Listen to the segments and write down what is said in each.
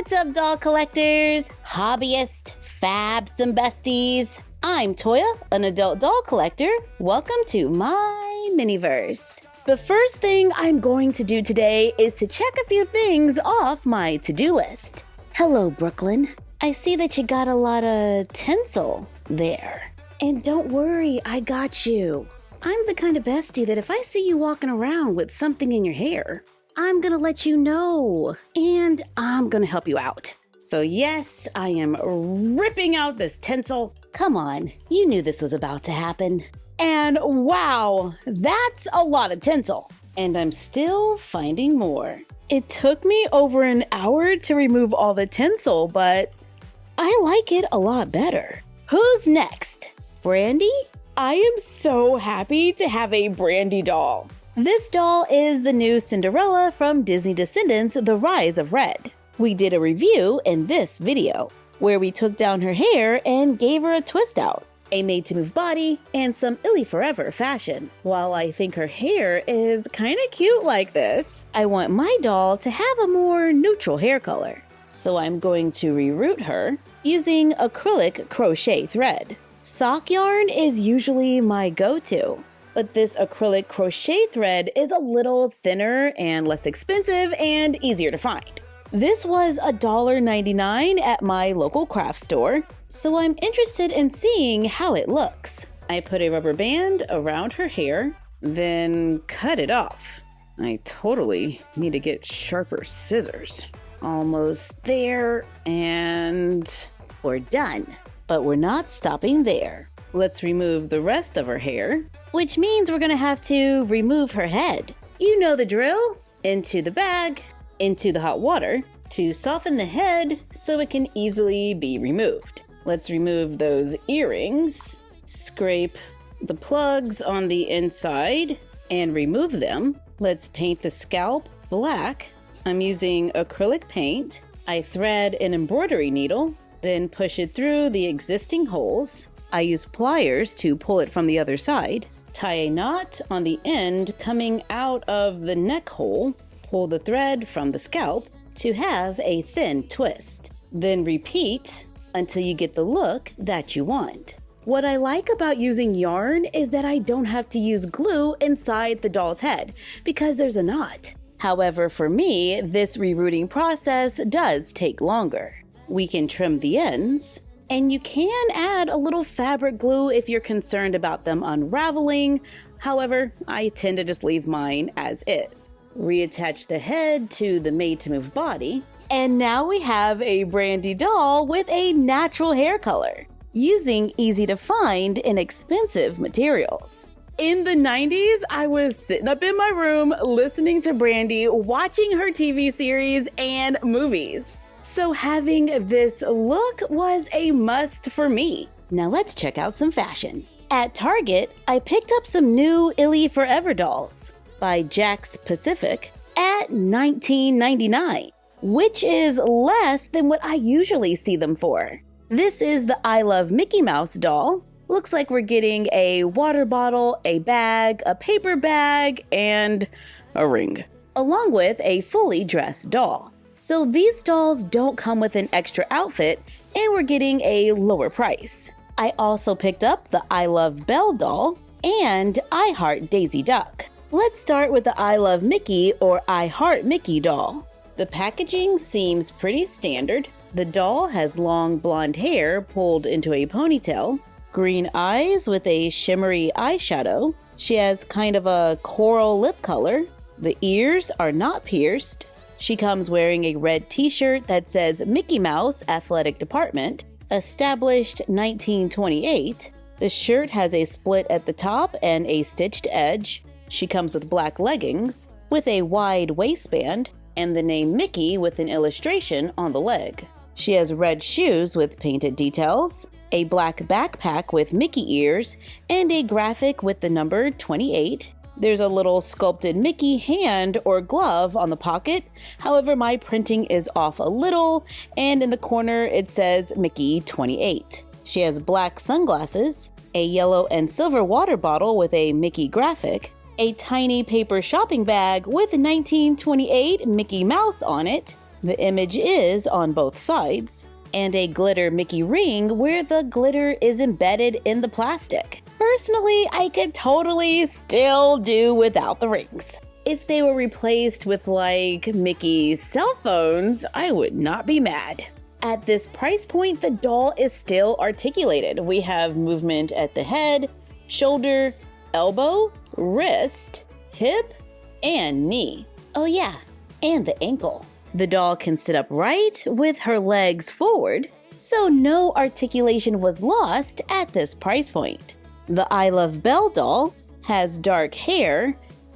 What's up, doll collectors, hobbyists, fabs, and besties? I'm Toya, an adult doll collector. Welcome to my miniverse. The first thing I'm going to do today is to check a few things off my to-do list. Hello, Brooklyn. I see that you got a lot of tinsel there. And don't worry, I got you. I'm the kind of bestie that if I see you walking around with something in your hair, I'm gonna let you know, and I'm gonna help you out. So yes, I am ripping out this tinsel. Come on, you knew this was about to happen. And wow, that's a lot of tinsel. And I'm still finding more. It took me over an hour to remove all the tinsel, but I like it a lot better. Who's next? Brandy? I am so happy to have a Brandy doll. This doll is the new Cinderella from Disney Descendants, The Rise of Red. We did a review in this video, where we took down her hair and gave her a twist out, a made-to-move body, and some Illy Forever fashion. While I think her hair is kinda cute like this, I want my doll to have a more neutral hair color. So I'm going to reroot her using acrylic crochet thread. Sock yarn is usually my go-to, but this acrylic crochet thread is a little thinner and less expensive and easier to find. This was $1.99 at my local craft store, so I'm interested in seeing how it looks. I put a rubber band around her hair, then cut it off. I totally need to get sharper scissors. Almost there, and we're done. But we're not stopping there. Let's remove the rest of her hair, which means we're gonna have to remove her head. You know the drill. Into the bag, into the hot water to soften the head so it can easily be removed. Let's remove those earrings, scrape the plugs on the inside and remove them. Let's paint the scalp black. I'm using acrylic paint. I thread an embroidery needle, then push it through the existing holes. I use pliers to pull it from the other side. Tie a knot on the end coming out of the neck hole. Pull the thread from the scalp to have a thin twist. Then repeat until you get the look that you want. What I like about using yarn is that I don't have to use glue inside the doll's head because there's a knot. However, for me, this rerooting process does take longer. We can trim the ends, and you can add a little fabric glue if you're concerned about them unraveling. However, I tend to just leave mine as is. Reattach the head to the made-to-move body, and now we have a Brandy doll with a natural hair color, using easy-to-find, inexpensive materials. In the 90s, I was sitting up in my room listening to Brandy, watching her TV series and movies. So having this look was a must for me. Now let's check out some fashion. At Target, I picked up some new Illy Forever dolls by Jakks Pacific at $19.99, which is less than what I usually see them for. This is the I Love Mickey Mouse doll. Looks like we're getting a water bottle, a bag, a paper bag, and a ring, along with a fully dressed doll. So these dolls don't come with an extra outfit, and we're getting a lower price. I also picked up the I Love Belle doll and I Heart Daisy Duck. Let's start with the I Love Mickey or I Heart Mickey doll. The packaging seems pretty standard. The doll has long blonde hair pulled into a ponytail, green eyes with a shimmery eyeshadow. She has kind of a coral lip color. The ears are not pierced. She comes wearing a red t-shirt that says Mickey Mouse Athletic Department, established 1928. The shirt has a split at the top and a stitched edge. She comes with black leggings with a wide waistband and the name Mickey with an illustration on the leg. She has red shoes with painted details, a black backpack with Mickey ears, and a graphic with the number 28. There's a little sculpted Mickey hand or glove on the pocket. However, my printing is off a little, and in the corner it says Mickey 28. She has black sunglasses, a yellow and silver water bottle with a Mickey graphic, a tiny paper shopping bag with 1928 Mickey Mouse on it, The image is on both sides, and a glitter Mickey ring where the glitter is embedded in the plastic. Personally, I could totally still do without the rings. If they were replaced with like Mickey's cell phones, I would not be mad. At this price point, the doll is still articulated. We have movement at the head, shoulder, elbow, wrist, hip, and knee. Oh yeah, and the ankle. The doll can sit upright with her legs forward, so no articulation was lost at this price point. The I Love Belle doll has dark hair.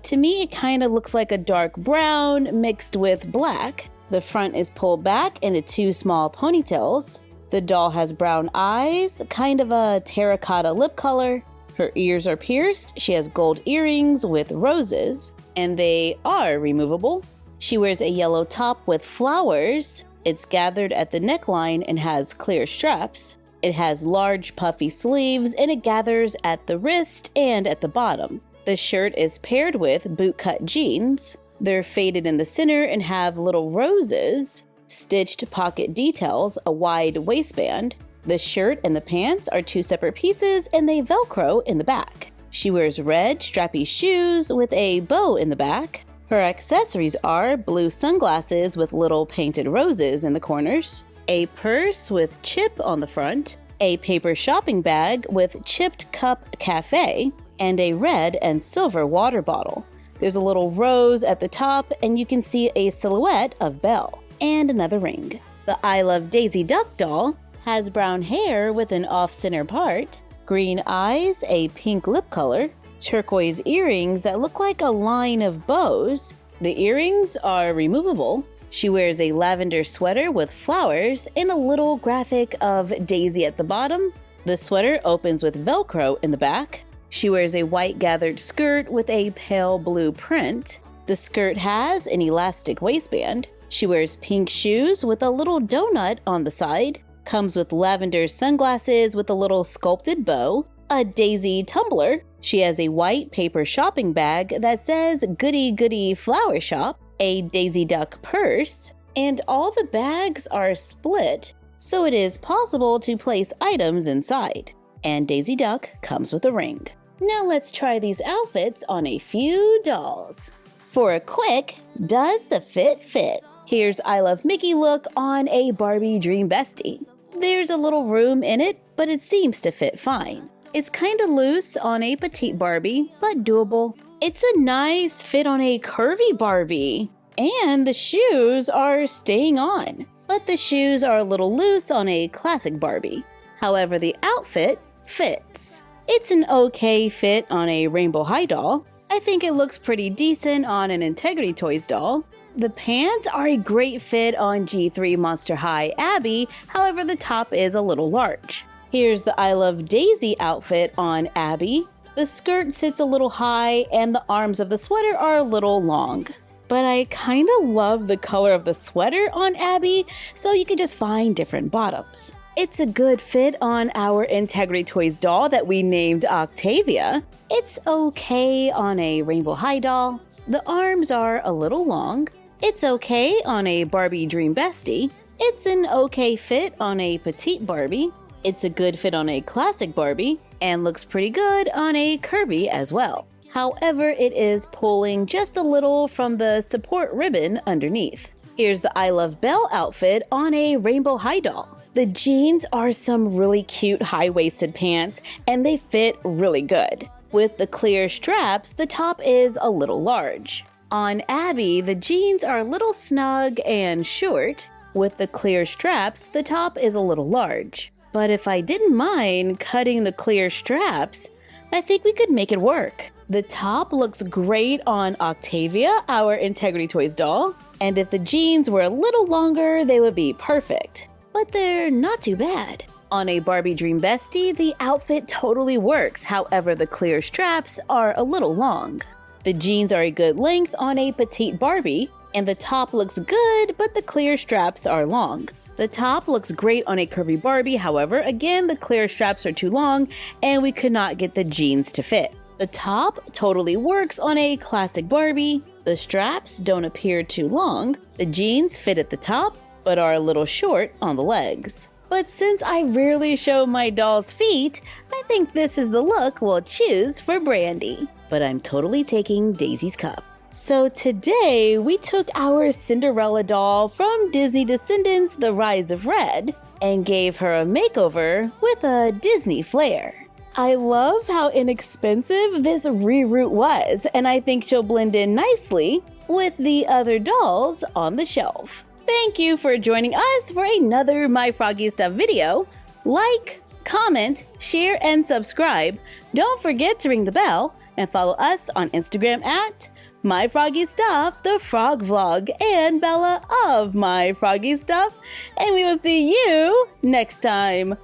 To me, it kind of looks like a dark brown mixed with black. The front is pulled back into two small ponytails. The doll has brown eyes, kind of a terracotta lip color. Her ears are pierced. She has gold earrings with roses, and they are removable. She wears a yellow top with flowers. It's gathered at the neckline and has clear straps. It has large puffy sleeves, and it gathers at the wrist and at the bottom. The shirt is paired with bootcut jeans. They're faded in the center and have little roses, stitched pocket details, a wide waistband. The shirt and the pants are two separate pieces, and they Velcro in the back. She wears red strappy shoes with a bow in the back. Her accessories are blue sunglasses with little painted roses in the corners, a purse with chip on the front, a paper shopping bag with chipped cup cafe, and a red and silver water bottle. There's a little rose at the top, and you can see a silhouette of Belle, and another ring. The I Love Daisy Duck doll has brown hair with an off-center part, green eyes, a pink lip color, turquoise earrings that look like a line of bows. The earrings are removable. She wears a lavender sweater with flowers and a little graphic of Daisy at the bottom. The sweater opens with Velcro in the back. She wears a white gathered skirt with a pale blue print. The skirt has an elastic waistband. She wears pink shoes with a little donut on the side. Comes with lavender sunglasses with a little sculpted bow, a daisy tumbler. She has a white paper shopping bag that says Goody Goody Flower Shop, a Daisy Duck purse, and all the bags are split, so it is possible to place items inside. And Daisy Duck comes with a ring. Now let's try these outfits on a few dolls. For a quick, does the fit fit? Here's I Love Mickey look on a Barbie Dream Bestie. There's a little room in it, but it seems to fit fine. It's kinda loose on a petite Barbie, but doable. It's a nice fit on a curvy Barbie. And the shoes are staying on, but the shoes are a little loose on a classic Barbie. However, the outfit fits. It's an okay fit on a Rainbow High doll. I think it looks pretty decent on an Integrity Toys doll. The pants are a great fit on G3 Monster High Abby, however the top is a little large. Here's the I Love Daisy outfit on Abby. The skirt sits a little high and the arms of the sweater are a little long. But I kinda love the color of the sweater on Abby, so you can just find different bottoms. It's a good fit on our Integrity Toys doll that we named Octavia. It's okay on a Rainbow High doll. The arms are a little long. It's okay on a Barbie Dream Bestie. It's an okay fit on a petite Barbie. It's a good fit on a classic Barbie, and looks pretty good on a curvy as well. However, it is pulling just a little from the support ribbon underneath. Here's the I Love Belle outfit on a Rainbow High doll. The jeans are some really cute high-waisted pants, and they fit really good. With the clear straps, the top is a little large. On Abby, the jeans are a little snug and short. With the clear straps, the top is a little large. But if I didn't mind cutting the clear straps, I think we could make it work. The top looks great on Octavia, our Integrity Toys doll, and if the jeans were a little longer, they would be perfect. But they're not too bad. On a Barbie Dream Bestie, the outfit totally works, however the clear straps are a little long. The jeans are a good length on a petite Barbie, and the top looks good, but the clear straps are long. The top looks great on a curvy Barbie, however, again, the clear straps are too long, and we could not get the jeans to fit. The top totally works on a classic Barbie. The straps don't appear too long. The jeans fit at the top, but are a little short on the legs. But since I rarely show my doll's feet, I think this is the look we'll choose for Brandy. But I'm totally taking Daisy's cup. So today, we took our Cinderella doll from Disney Descendants: The Rise of Red and gave her a makeover with a Disney flair. I love how inexpensive this reroot was, and I think she'll blend in nicely with the other dolls on the shelf. Thank you for joining us for another MyFroggyStuff video. Like, comment, share, and subscribe. Don't forget to ring the bell and follow us on Instagram at MyFroggyStuff, the Frog Vlog, and Bella of MyFroggyStuff. And we will see you next time.